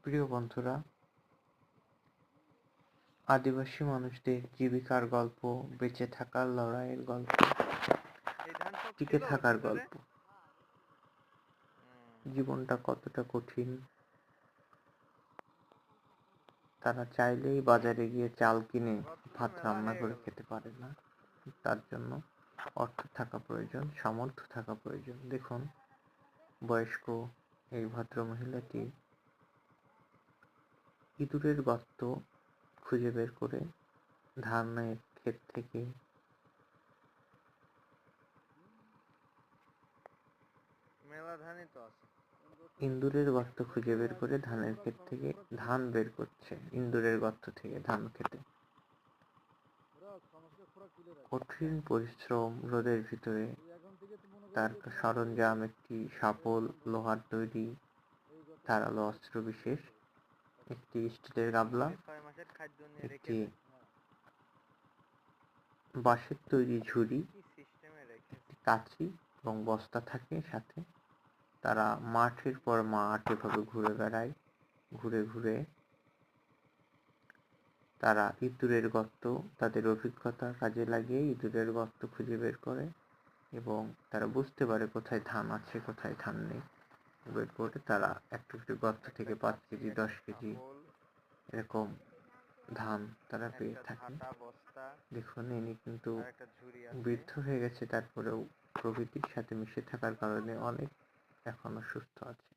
প্রিয় বন্ধুরা, আদিবাসী মানুষদের জীবিকার গল্প, বেঁচে থাকার লড়াইয়ের গল্প, টিকে থাকার গল্প। জীবনটা কতটা কঠিন, তারা চাইলেই বাজারে গিয়ে চাল কিনে ভাত রান্না করে খেতে পারে না। তার জন্য অর্থ থাকা প্রয়োজন, সামর্থ্য থাকা প্রয়োজন। দেখুন, বয়স্ক এই ভদ্র মহিলাটি ইঁদুরের গর্ত খুঁজে বের করে ধানের ক্ষেত থেকে ইঁদুরের গর্ত খুঁজে বের করে ধানের ক্ষেত থেকে ধান বের করছে। ইঁদুরের গর্ত থেকে ধান খেতে কঠিন পরিশ্রম, রোদের ভিতরে তার সরঞ্জাম একটি শাবল, লোহার তৈরি ধারালো অস্ত্র বিশেষ, একটি স্টিলের গামলা, একটি বাঁশের তৈরি ঝুড়ি, একটি কাঁচি এবং বস্তা থাকে সাথে। তারা মাঠের পর মাঠ এভাবে ঘুরে বেড়ায়। ঘুরে ঘুরে তারা ইঁদুরের গর্ত, তাদের অভিজ্ঞতা কাজে লাগিয়ে ইঁদুরের গর্ত খুঁজে বের করে এবং তারা বুঝতে পারে কোথায় ধান আছে, কোথায় ধান নেই। বের করে তারা একটু একটু গর্ত থেকে 5 কেজি 10 কেজি এরকম ধান তারা পেয়ে থাকে। দেখুন, ইনি কিন্তু বৃদ্ধ হয়ে গেছে, তারপরেও প্রকৃতির সাথে মিশে থাকার কারণে অনেক এখনো সুস্থ আছে।